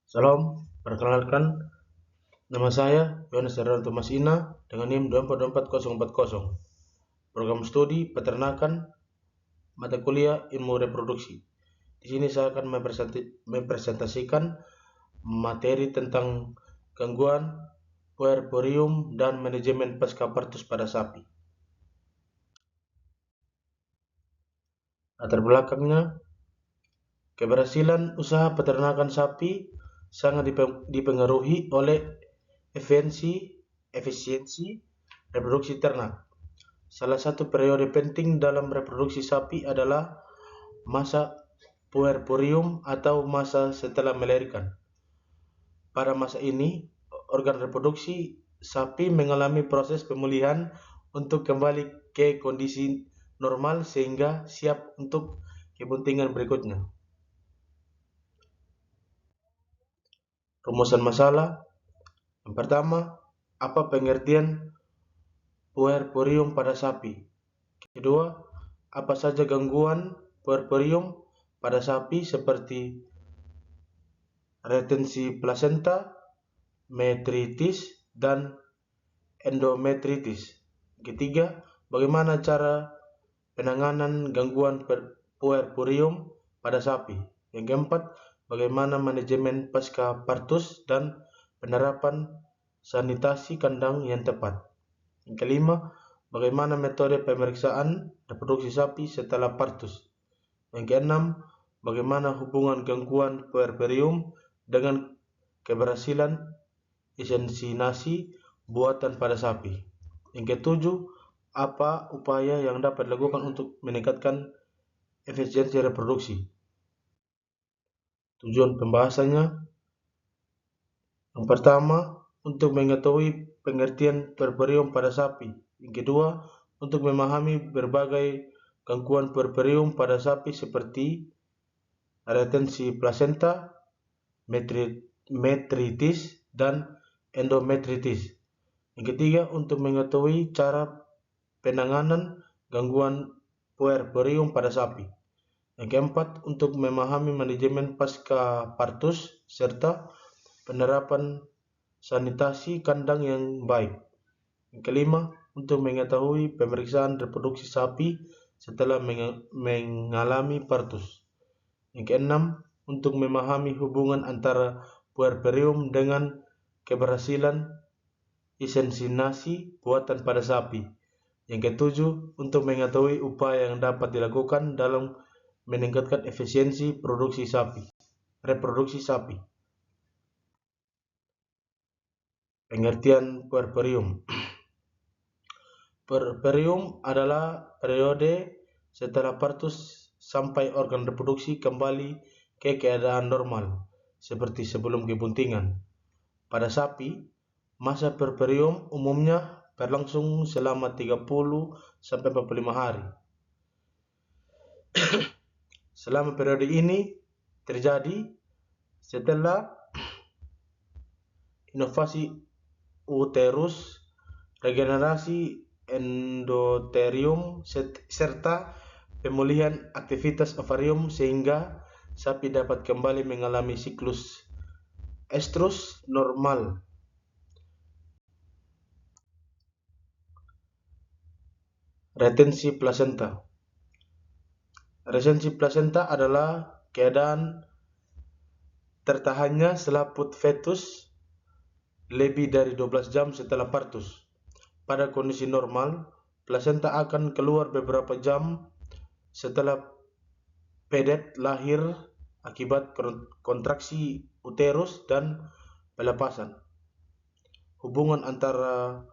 Salam, perkenalkan nama saya Yohanes Herranto Masina dengan NIM 244040. Program studi Peternakan, mata kuliah Ilmu Reproduksi. Di sini saya akan mempresentasikan materi tentang gangguan puerperium dan manajemen pasca partus pada sapi. Latar belakangnya, keberhasilan usaha peternakan sapi sangat dipengaruhi oleh efisiensi reproduksi ternak. Salah satu periode penting dalam reproduksi sapi adalah masa puerperium atau masa setelah melahirkan. Pada masa ini, organ reproduksi sapi mengalami proses pemulihan untuk kembali ke kondisi normal sehingga siap untuk kebuntingan berikutnya. Rumusan masalah. Yang pertama, apa pengertian puerperium pada sapi? Kedua, apa saja gangguan puerperium pada sapi seperti retensi plasenta, metritis, dan endometritis. Ketiga, bagaimana cara penanganan gangguan puerperium pada sapi. Yang keempat, bagaimana manajemen pasca partus dan penerapan sanitasi kandang yang tepat. Yang kelima, bagaimana metode pemeriksaan reproduksi sapi setelah partus. Yang keenam, bagaimana hubungan gangguan puerperium dengan keberhasilan inseminasi buatan pada sapi. Yang ketujuh, apa upaya yang dapat dilakukan untuk meningkatkan efisiensi reproduksi. Tujuan pembahasannya, yang pertama, untuk mengetahui pengertian puerperium pada sapi. Yang kedua, untuk memahami berbagai gangguan puerperium pada sapi seperti retensi plasenta, metritis, dan endometritis. Yang ketiga, untuk mengetahui cara penanganan gangguan puerperium pada sapi. Yang keempat, untuk memahami manajemen pasca partus serta penerapan sanitasi kandang yang baik. Yang kelima, untuk mengetahui pemeriksaan reproduksi sapi setelah mengalami partus. Yang keenam, untuk memahami hubungan antara puerperium dengan keberhasilan inseminasi buatan pada sapi. Yang ketujuh, untuk mengetahui upaya yang dapat dilakukan dalam meningkatkan efisiensi reproduksi sapi. Pengertian puerperium. Puerperium adalah periode setelah partus sampai organ reproduksi kembali ke keadaan normal, seperti sebelum kebuntingan. Pada sapi, masa puerperium umumnya berlangsung selama 30 sampai 45 hari. Selama periode ini terjadi setelah inovasi uterus, regenerasi endothelium, serta pemulihan aktivitas ovarium sehingga sapi dapat kembali mengalami siklus estrus normal. Retensi plasenta. Retensi plasenta adalah keadaan tertahannya selaput fetus lebih dari 12 jam setelah partus. Pada kondisi normal, plasenta akan keluar beberapa jam setelah pedet lahir akibat kontraksi uterus dan pelepasan. Hubungan antara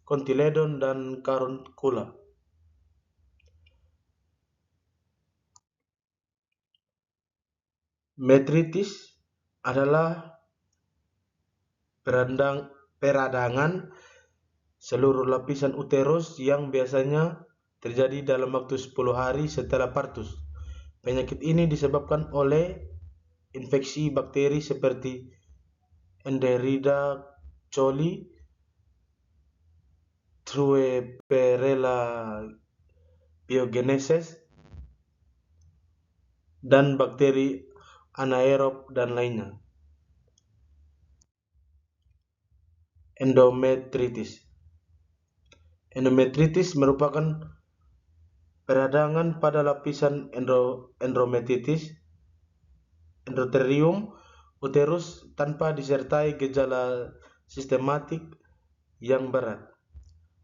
kontiledon dan karunkula. Metritis adalah peradangan seluruh lapisan uterus yang biasanya terjadi dalam waktu 10 hari setelah partus. Penyakit ini disebabkan oleh infeksi bakteri seperti Enderida coli, Trueperella biogenesis, dan bakteri anaerob dan lainnya. Endometritis. Endometritis merupakan peradangan pada lapisan endothelium uterus tanpa disertai gejala sistematik yang berat.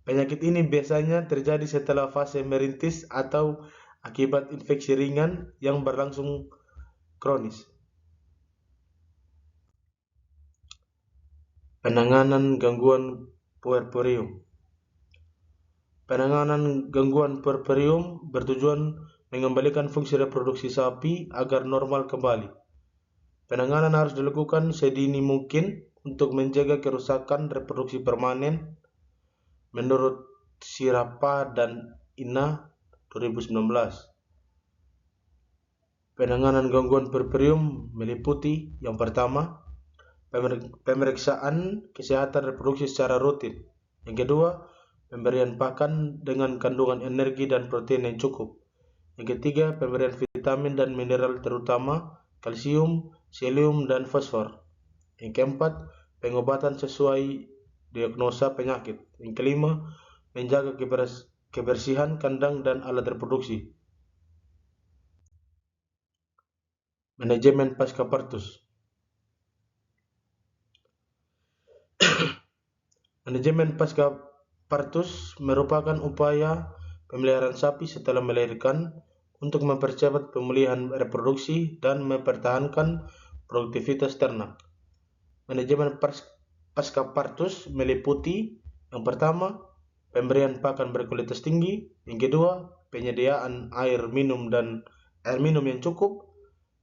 Penyakit ini biasanya terjadi setelah fase merintis atau akibat infeksi ringan yang berlangsung kronis. Penanganan gangguan puerperium. Penanganan gangguan puerperium bertujuan mengembalikan fungsi reproduksi sapi agar normal kembali. Penanganan harus dilakukan sedini mungkin untuk menjaga kerusakan reproduksi permanen menurut Sirapa dan Ina 2019. Penanganan gangguan puerperium meliputi yang pertama, pemeriksaan kesehatan reproduksi secara rutin. Yang kedua, pemberian pakan dengan kandungan energi dan protein yang cukup. Yang ketiga, pemberian vitamin dan mineral terutama kalsium, selium, dan fosfor. Yang keempat, pengobatan sesuai diagnosa penyakit. Yang kelima, menjaga kebersihan kandang dan alat reproduksi. Manajemen pasca partus. Manajemen pasca partus merupakan upaya pemeliharaan sapi setelah melahirkan untuk mempercepat pemulihan reproduksi dan mempertahankan produktivitas ternak. Manajemen pasca partus meliputi yang pertama, pemberian pakan berkualitas tinggi, yang kedua, penyediaan air minum yang cukup,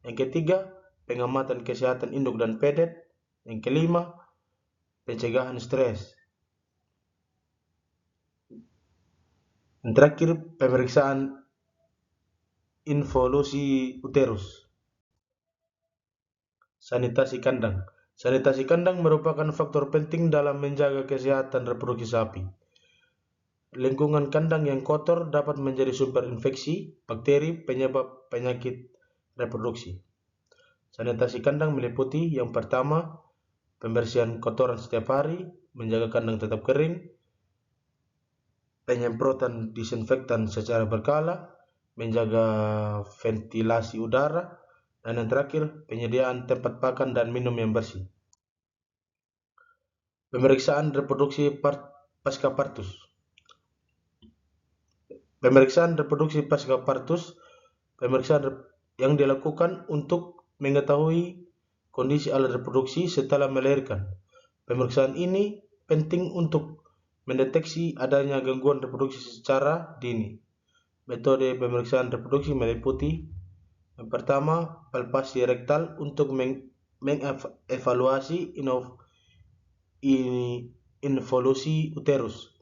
yang ketiga, pengamatan kesehatan induk dan pedet, yang kelima, pencegahan stres. Yang terakhir, pemeriksaan involusi uterus. Sanitasi kandang. Sanitasi kandang merupakan faktor penting dalam menjaga kesehatan reproduksi sapi. Lingkungan kandang yang kotor dapat menjadi sumber infeksi, bakteri, penyebab penyakit reproduksi. Sanitasi kandang meliputi yang pertama, pembersihan kotoran setiap hari, menjaga kandang tetap kering, penyemprotan disinfektan secara berkala, menjaga ventilasi udara, dan yang terakhir, penyediaan tempat pakan dan minum yang bersih. Pemeriksaan reproduksi pasca partus. Pemeriksaan reproduksi pasca partus, pemeriksaan yang dilakukan untuk mengetahui kondisi alat reproduksi setelah melahirkan. Pemeriksaan ini penting untuk mendeteksi adanya gangguan reproduksi secara dini. Metode pemeriksaan reproduksi meliputi yang pertama, palpasi rektal untuk mengevaluasi involusi uterus.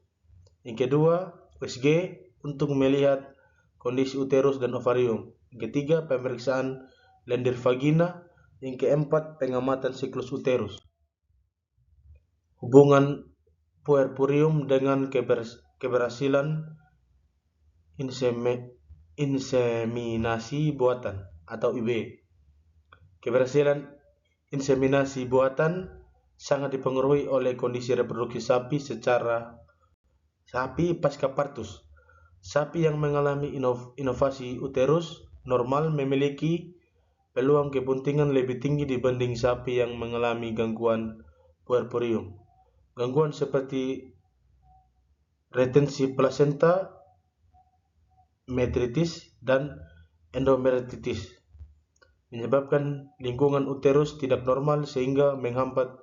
Yang kedua, USG untuk melihat kondisi uterus dan ovarium. Yang ketiga, pemeriksaan lendir vagina. Yang keempat, pengamatan siklus uterus. Hubungan puerperium dengan keberhasilan inseminasi buatan atau IB. Keberhasilan inseminasi buatan sangat dipengaruhi oleh kondisi reproduksi sapi pasca partus. Sapi yang mengalami inovasi uterus normal memiliki peluang kebuntingan lebih tinggi dibanding sapi yang mengalami gangguan puerperium. Gangguan seperti retensi plasenta, metritis, dan endometritis menyebabkan lingkungan uterus tidak normal sehingga menghambat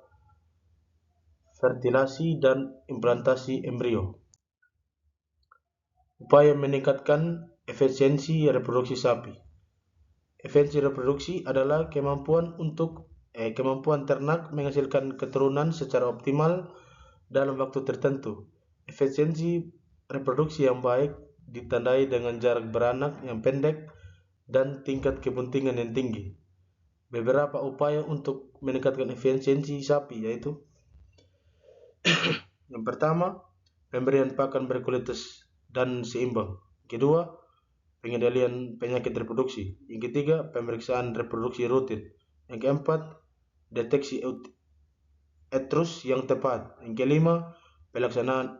fertilasi dan implantasi embrio. Upaya meningkatkan efisiensi reproduksi sapi. Efisiensi reproduksi adalah kemampuan ternak menghasilkan keturunan secara optimal dalam waktu tertentu. Efisiensi reproduksi yang baik ditandai dengan jarak beranak yang pendek dan tingkat kebuntingan yang tinggi. Beberapa upaya untuk meningkatkan efisiensi sapi yaitu yang pertama, pemberian pakan berkualitas dan seimbang. Kedua, pengendalian penyakit reproduksi. Yang ketiga, pemeriksaan reproduksi rutin. Yang keempat, deteksi etrus yang tepat. Yang kelima, pelaksanaan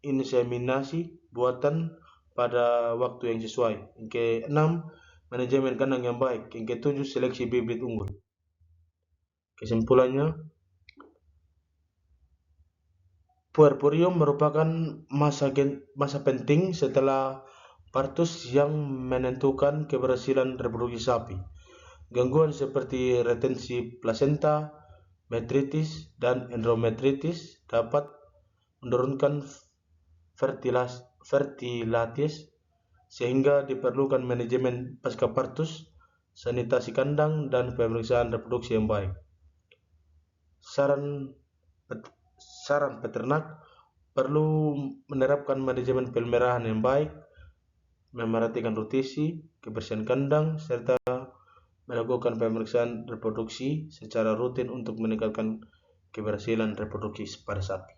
inseminasi buatan pada waktu yang sesuai. Yang keenam, manajemen kandang yang baik. Yang ketujuh, seleksi bibit unggul. Kesimpulannya, puerperium merupakan masa penting setelah partus yang menentukan keberhasilan reproduksi sapi. Gangguan seperti retensi plasenta, metritis, dan endometritis dapat menurunkan fertilitas sehingga diperlukan manajemen pasca partus, sanitasi kandang, dan pemeriksaan reproduksi yang baik. Saran peternak perlu menerapkan manajemen pemeliharaan yang baik, memerhatikan nutrisi, kebersihan kandang, serta melakukan pemeriksaan reproduksi secara rutin untuk meningkatkan keberhasilan reproduksi pada sapi.